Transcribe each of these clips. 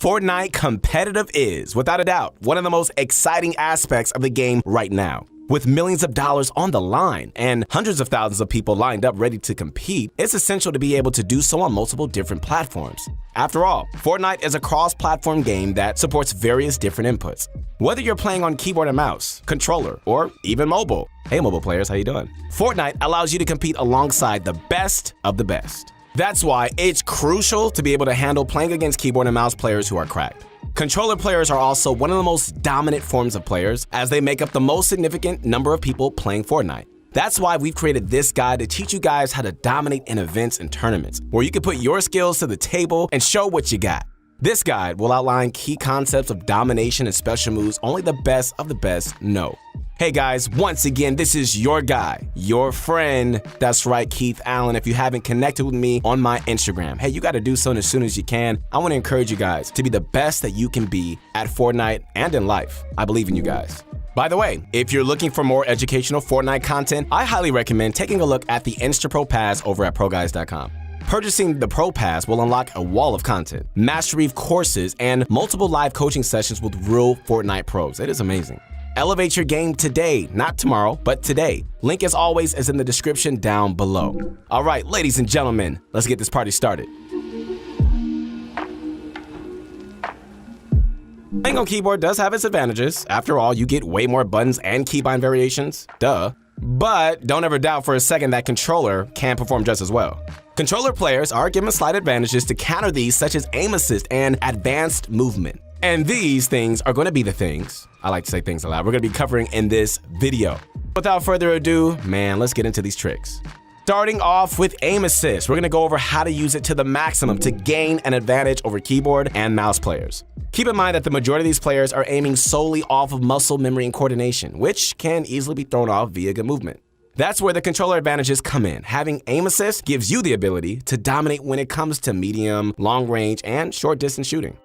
Fortnite competitive is, without a doubt, one of the most exciting aspects of the game right now. With millions of dollars on the line and hundreds of thousands of people lined up ready to compete, it's essential to be able to do so on multiple different platforms. After all, Fortnite is a cross-platform game that supports various different inputs. Whether you're playing on keyboard and mouse, controller, or even mobile. Hey mobile players, how you doing? Fortnite allows you to compete alongside the best of the best. That's why it's crucial to be able to handle playing against keyboard and mouse players who are cracked. Controller players are also one of the most dominant forms of players, as they make up the most significant number of people playing Fortnite. That's why we've created this guide to teach you guys how to dominate in events and tournaments, where you can put your skills to the table and show what you got. This guide will outline key concepts of domination and special moves only the best of the best know. Hey guys, once again, this is your guy, your friend. That's right, Keith Allen. If you haven't connected with me on my Instagram, hey, you got to do so as soon as you can. I want to encourage you guys to be the best that you can be at Fortnite and in life. I believe in you guys. By the way, if you're looking for more educational Fortnite content, I highly recommend taking a look at the InstaPro Pass over at ProGuys.com. Purchasing the Pro Pass will unlock a wall of content, mastery courses, and multiple live coaching sessions with real Fortnite pros. It is amazing. Elevate your game today, not tomorrow, but today. Link as always is in the description down below. All right, ladies and gentlemen, let's get this party started. Playing on keyboard does have its advantages. After all, you get way more buttons and keybind variations, duh. But don't ever doubt for a second that controller can perform just as well. Controller players are given slight advantages to counter these, such as aim assist and advanced movement. And these things are going to be the things, I like to say things aloud, we're going to be covering in this video. Without further ado, man, let's get into these tricks. Starting off with aim assist, we're going to go over how to use it to the maximum to gain an advantage over keyboard and mouse players. Keep in mind that the majority of these players are aiming solely off of muscle memory and coordination, which can easily be thrown off via good movement. That's where the controller advantages come in. Having aim assist gives you the ability to dominate when it comes to medium, long range, and short distance shooting.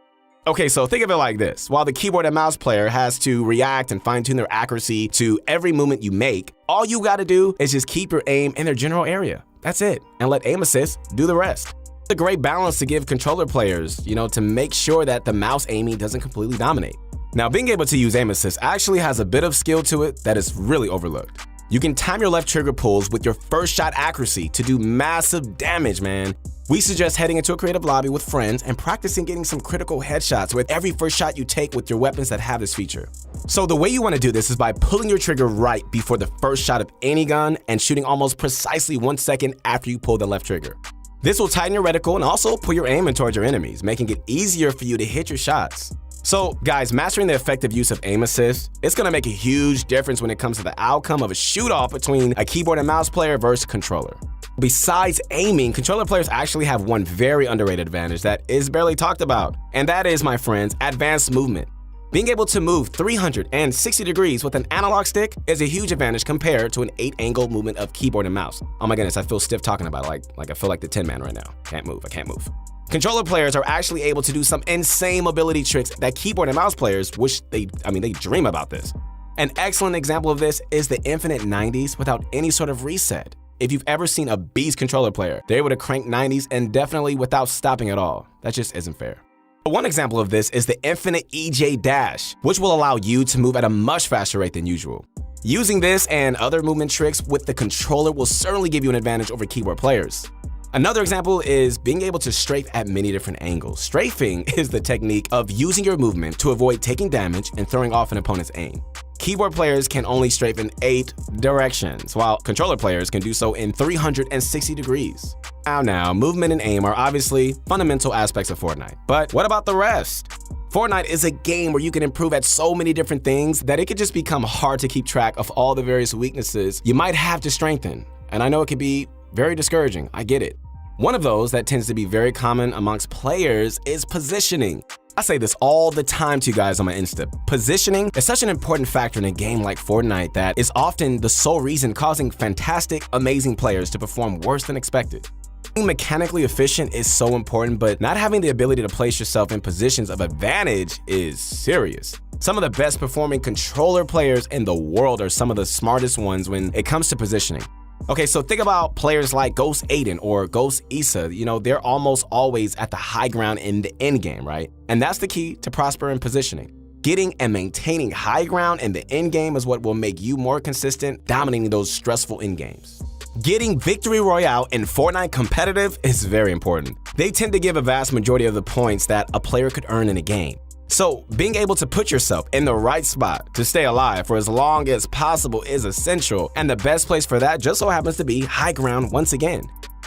Okay, so think of it like this. While the keyboard and mouse player has to react and fine-tune their accuracy to every movement you make, all you gotta do is just keep your aim in their general area. That's it, and let aim assist do the rest. It's a great balance to give controller players, to make sure that the mouse aiming doesn't completely dominate. Now, being able to use aim assist actually has a bit of skill to it that is really overlooked. You can time your left trigger pulls with your first shot accuracy to do massive damage, man. We suggest heading into a creative lobby with friends and practicing getting some critical headshots with every first shot you take with your weapons that have this feature. So the way you want to do this is by pulling your trigger right before the first shot of any gun and shooting almost precisely 1 second after you pull the left trigger. This will tighten your reticle and also pull your aim in towards your enemies, making it easier for you to hit your shots. So guys, mastering the effective use of aim assist, it's gonna make a huge difference when it comes to the outcome of a shoot-off between a keyboard and mouse player versus controller. Besides aiming, controller players actually have one very underrated advantage that is barely talked about, and that is, my friends, advanced movement. Being able to move 360 degrees with an analog stick is a huge advantage compared to an 8-angle movement of keyboard and mouse. Oh my goodness, I feel stiff talking about it, like I feel like the Tin Man right now. I can't move. Controller players are actually able to do some insane mobility tricks that keyboard and mouse players wish they dream about this. An excellent example of this is the infinite 90s without any sort of reset. If you've ever seen a beast controller player, they're able to crank 90s indefinitely without stopping at all. That just isn't fair. One example of this is the infinite EJ dash, which will allow you to move at a much faster rate than usual. Using this and other movement tricks with the controller will certainly give you an advantage over keyboard players. Another example is being able to strafe at many different angles. Strafing is the technique of using your movement to avoid taking damage and throwing off an opponent's aim. Keyboard players can only strafe in 8 directions, while controller players can do so in 360 degrees. Now, movement and aim are obviously fundamental aspects of Fortnite, but what about the rest? Fortnite is a game where you can improve at so many different things that it could just become hard to keep track of all the various weaknesses you might have to strengthen. And I know it can be very discouraging, I get it. One of those that tends to be very common amongst players is positioning. I say this all the time to you guys on my Insta. Positioning is such an important factor in a game like Fortnite that is often the sole reason causing fantastic, amazing players to perform worse than expected. Being mechanically efficient is so important, but not having the ability to place yourself in positions of advantage is serious. Some of the best performing controller players in the world are some of the smartest ones when it comes to positioning. Okay, so think about players like Ghost Aiden or Ghost Issa. They're almost always at the high ground in the end game, right? And that's the key to prosper in positioning. Getting and maintaining high ground in the end game is what will make you more consistent, dominating those stressful end games. Getting Victory Royale in Fortnite competitive is very important. They tend to give a vast majority of the points that a player could earn in a game. So, being able to put yourself in the right spot to stay alive for as long as possible is essential, and the best place for that just so happens to be high ground once again.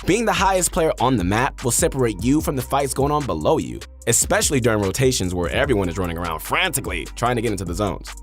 Being the highest player on the map will separate you from the fights going on below you, especially during rotations where everyone is running around frantically trying to get into the zones.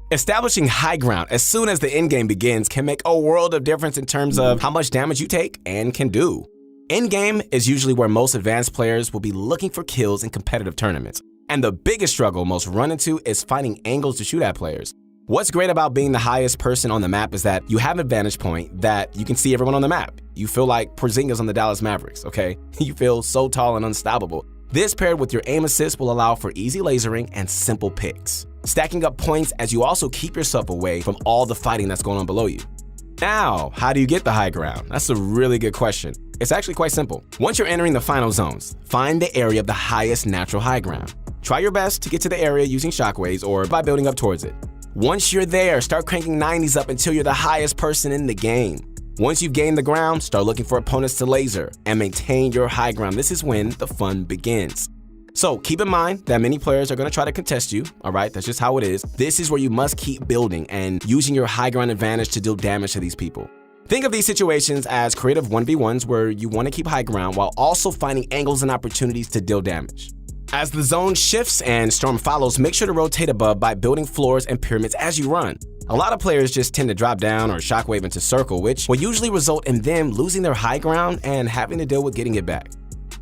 Establishing high ground as soon as the endgame begins can make a world of difference in terms of how much damage you take and can do. Endgame is usually where most advanced players will be looking for kills in competitive tournaments. And the biggest struggle most run into is finding angles to shoot at players. What's great about being the highest person on the map is that you have a vantage point that you can see everyone on the map. You feel like Porzingis on the Dallas Mavericks, okay? You feel so tall and unstoppable. This paired with your aim assist will allow for easy lasering and simple picks, stacking up points as you also keep yourself away from all the fighting that's going on below you. Now, how do you get the high ground? That's a really good question. It's actually quite simple. Once you're entering the final zones, find the area of the highest natural high ground. Try your best to get to the area using shockwaves or by building up towards it. Once you're there, start cranking 90s up until you're the highest person in the game. Once you've gained the ground, start looking for opponents to laser and maintain your high ground. This is when the fun begins. So keep in mind that many players are going to try to contest you, all right? That's just how it is. This is where you must keep building and using your high ground advantage to deal damage to these people. Think of these situations as creative 1v1s where you want to keep high ground while also finding angles and opportunities to deal damage. As the zone shifts and storm follows, make sure to rotate above by building floors and pyramids as you run. A lot of players just tend to drop down or shockwave into circle, which will usually result in them losing their high ground and having to deal with getting it back.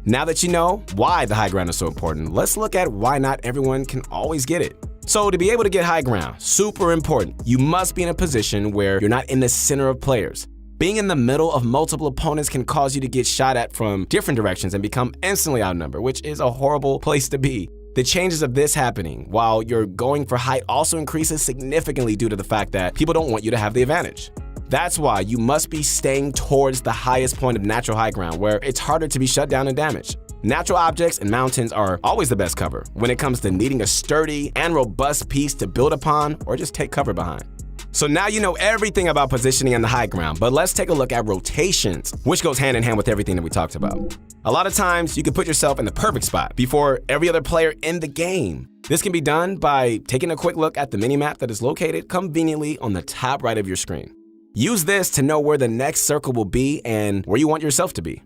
Now that you know why the high ground is so important, let's look at why not everyone can always get it. So to be able to get high ground, super important, you must be in a position where you're not in the center of players. Being in the middle of multiple opponents can cause you to get shot at from different directions and become instantly outnumbered, which is a horrible place to be. The changes of this happening while you're going for height also increases significantly due to the fact that people don't want you to have the advantage. That's why you must be staying towards the highest point of natural high ground where it's harder to be shut down and damaged. Natural objects and mountains are always the best cover when it comes to needing a sturdy and robust piece to build upon or just take cover behind. So now you know everything about positioning on the high ground, but let's take a look at rotations, which goes hand in hand with everything that we talked about. A lot of times you can put yourself in the perfect spot before every other player in the game. This can be done by taking a quick look at the minimap that is located conveniently on the top right of your screen. Use this to know where the next circle will be and where you want yourself to be.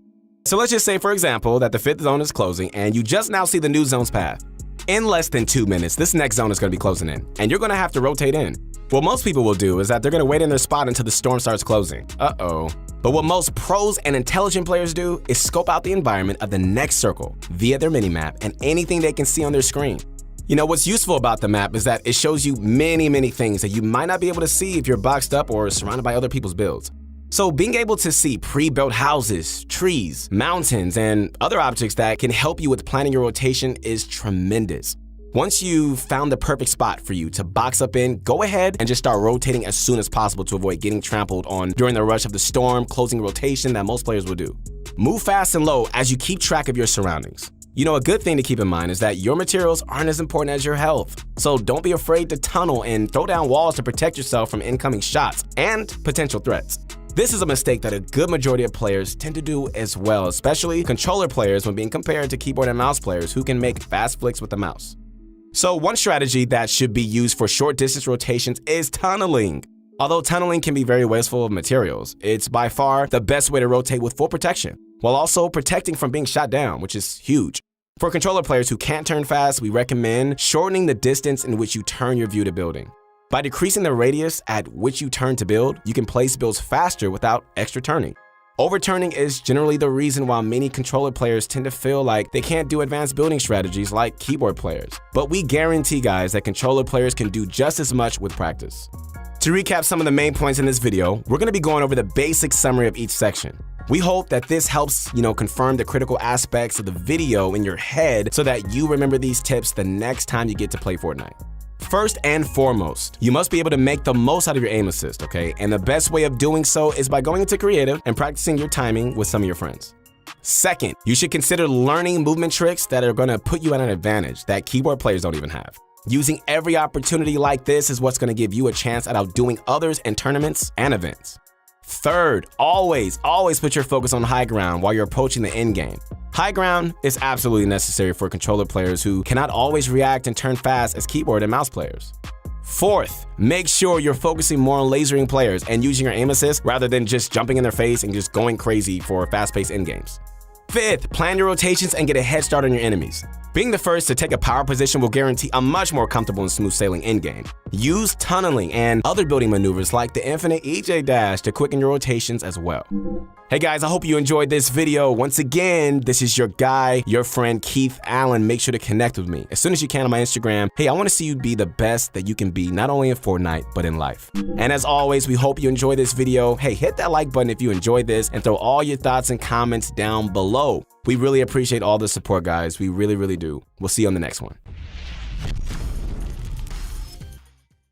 So let's just say, for example, that the 5th zone is closing and you just now see the new zone's path. In less than 2 minutes, this next zone is going to be closing in, and you're going to have to rotate in. What most people will do is that they're going to wait in their spot until the storm starts closing. Uh-oh. But what most pros and intelligent players do is scope out the environment of the next circle via their minimap and anything they can see on their screen. You know, what's useful about the map is that it shows you many things that you might not be able to see if you're boxed up or surrounded by other people's builds. So being able to see pre-built houses, trees, mountains, and other objects that can help you with planning your rotation is tremendous. Once you've found the perfect spot for you to box up in, go ahead and just start rotating as soon as possible to avoid getting trampled on during the rush of the storm closing rotation that most players will do. Move fast and low as you keep track of your surroundings. You know, a good thing to keep in mind is that your materials aren't as important as your health. So don't be afraid to tunnel and throw down walls to protect yourself from incoming shots and potential threats. This is a mistake that a good majority of players tend to do as well, especially controller players when being compared to keyboard and mouse players who can make fast flicks with the mouse. So one strategy that should be used for short distance rotations is tunneling. Although tunneling can be very wasteful of materials, it's by far the best way to rotate with full protection, while also protecting from being shot down, which is huge. For controller players who can't turn fast, we recommend shortening the distance in which you turn your view to building. By decreasing the radius at which you turn to build, you can place builds faster without extra turning. Overturning is generally the reason why many controller players tend to feel like they can't do advanced building strategies like keyboard players. But we guarantee, guys, that controller players can do just as much with practice. To recap some of the main points in this video, we're going to be going over the basic summary of each section. We hope that this helps, confirm the critical aspects of the video in your head so that you remember these tips the next time you get to play Fortnite. first and foremost, you must be able to make the most out of your aim assist, okay? And the best way of doing so is by going into creative and practicing your timing with some of your friends. Second, you should consider learning movement tricks that are gonna put you at an advantage that keyboard players don't even have. Using every opportunity like this is what's gonna give you a chance at outdoing others in tournaments and events. Third, always put your focus on high ground while you're approaching the end game. High ground is absolutely necessary for controller players who cannot always react and turn fast as keyboard and mouse players. Fourth, make sure you're focusing more on lasering players and using your aim assist rather than just jumping in their face and just going crazy for fast-paced endgames. Fifth, plan your rotations and get a head start on your enemies. Being the first to take a power position will guarantee a much more comfortable and smooth sailing endgame. Use tunneling and other building maneuvers like the infinite EJ dash to quicken your rotations as well. Hey guys, I hope you enjoyed this video. Once again, this is your guy, your friend Keith Allen. Make sure to connect with me as soon as you can on my Instagram. Hey, I want to see you be the best that you can be, not only in Fortnite, but in life. And as always, we hope you enjoy this video. Hey, hit that like button if you enjoyed this and throw all your thoughts and comments down below. We really appreciate all the support, guys. We really do. We'll see you on the next one.